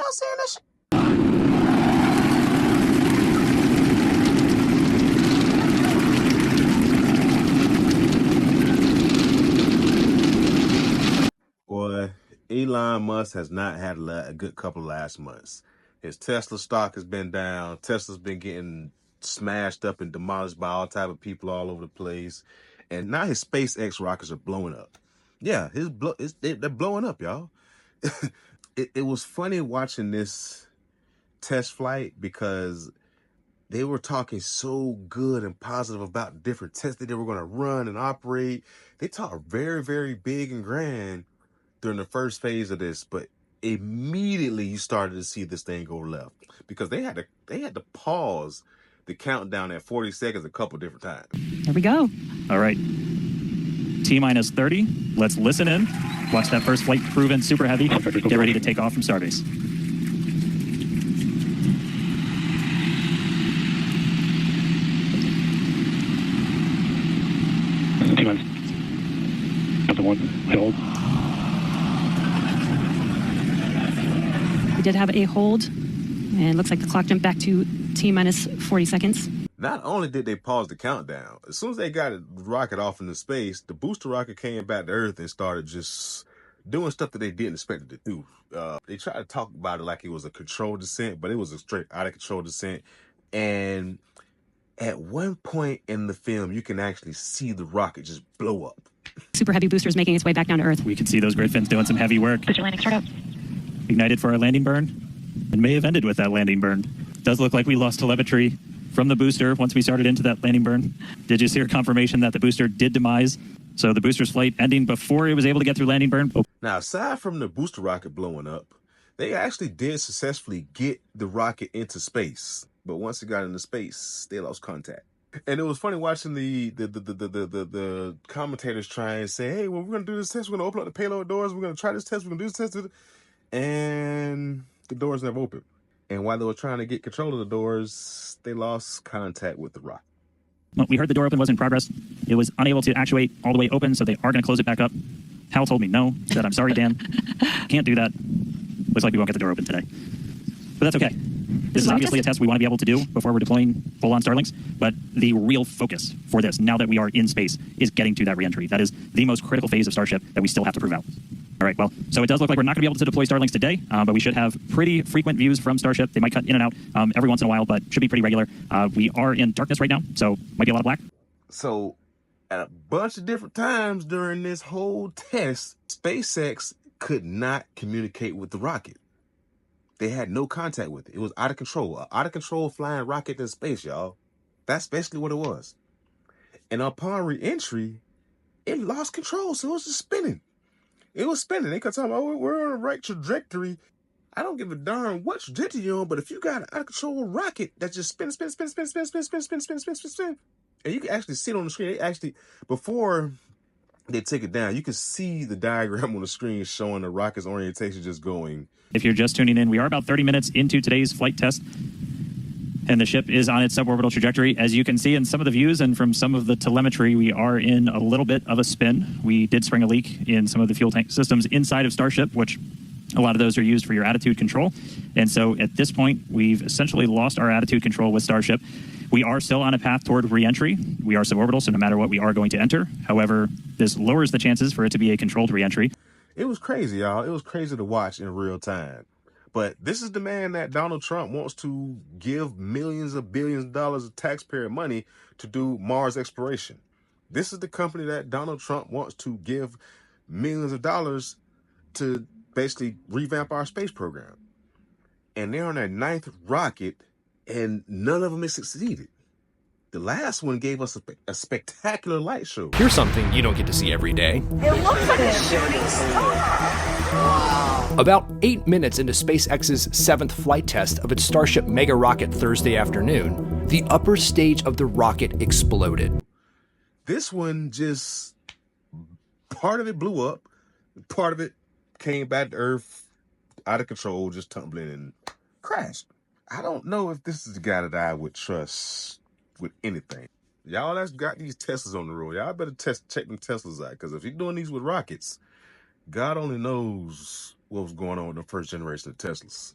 Y'all seeing this shit? Boy, Elon Musk has not had a good couple of last months. His Tesla stock has been down. Tesla's been getting smashed up and demolished by all type of people all over the place. And now his SpaceX rockets are blowing up. Yeah, they're blowing up, y'all. It was funny watching this test flight because they were talking so good and positive about different tests that they were going to run and operate. They talked very, very big and grand during the first phase of this, but immediately you started to see this thing go left because they had to pause the countdown at 40 seconds a couple different times. Here we go. All right. T-minus 30. Let's listen in. Watch that first flight proven super heavy. Get ready to take off from Starbase. T-minus. Got the one. Hold. We did have a hold, and it looks like the clock jumped back to T-minus 40 seconds. Not only did they pause the countdown, as soon as they got a rocket off into space, the booster rocket came back to Earth and started just doing stuff that they didn't expect it to do. They tried to talk about it like it was a controlled descent, but it was a straight out of control descent. And at one point in the film, you can actually see the rocket just blow up. Super Heavy booster is making its way back down to Earth. We can see those Griffins doing some heavy work. Booster landing, start up. Ignited for our landing burn, and may have ended with that landing burn. Does look like we lost telemetry from the booster once we started into that landing burn. Did you see confirmation that the booster did demise? So the booster's flight ending before it was able to get through landing burn. Oh. Now, aside from the booster rocket blowing up, they actually did successfully get the rocket into space. But once it got into space, they lost contact. And it was funny watching the commentators try and say, hey, well, we're going to do this test. We're going to open up the payload doors. We're going to try this test. We're going to do this test. And the doors never opened. And while they were trying to get control of the doors, they lost contact with the rocket. Well, we heard the door open was in progress. It was unable to actuate all the way open, so they are going to close it back up. Hal told me no. Said, I'm sorry, Dan. Can't do that. Looks like we won't get the door open today. But that's okay. This is obviously a test we want to be able to do before we're deploying full-on Starlinks, but the real focus for this, now that we are in space, is getting to that reentry. That is the most critical phase of Starship that we still have to prove out. All right, well, so it does look like we're not going to be able to deploy Starlinks today, but we should have pretty frequent views from Starship. They might cut in and out every once in a while, but should be pretty regular. We are in darkness right now, so might be a lot of black. So at a bunch of different times during this whole test, SpaceX could not communicate with the rocket. They had no contact with it. It was out of control. An out of control flying rocket in space, y'all. That's basically what it was. And upon re-entry, it lost control, so it was just spinning. It was spinning. They kept talking about, oh, we're on the right trajectory. I don't give a darn what trajectory you're on, but if you got an out of control rocket that just spins, and you can actually see it on the screen. They actually, before they take it down, you can see the diagram on the screen showing the rocket's orientation just going. If you're just tuning in, we are about 30 minutes into today's flight test, and the ship is on its suborbital trajectory. As you can see in some of the views and from some of the telemetry, we are in a little bit of a spin. We did spring a leak in some of the fuel tank systems inside of Starship, which a lot of those are used for your attitude control. And so at this point, we've essentially lost our attitude control with Starship. We are still on a path toward re-entry. We are suborbital, so no matter what, we are going to enter. However, this lowers the chances for it to be a controlled re-entry. It was crazy, y'all. It was crazy to watch in real time. But this is the man that Donald Trump wants to give millions of billions of dollars of taxpayer money to do Mars exploration. This is the company that Donald Trump wants to give millions of dollars to basically revamp our space program. And they're on their 9th rocket, and none of them has succeeded. The last one gave us a spectacular light show. Here's something you don't get to see every day. It looks like a shooting star. Wow. About 8 minutes into SpaceX's 7th flight test of its Starship mega rocket Thursday afternoon, the upper stage of the rocket exploded. This one just, part of it blew up, part of it came back to Earth, out of control, just tumbling and crashed. I don't know if this is the guy that I would trust with anything. Y'all that's got these Teslas on the road, y'all better check them Teslas out, because if you're doing these with rockets, God only knows what was going on with the first generation of Teslas.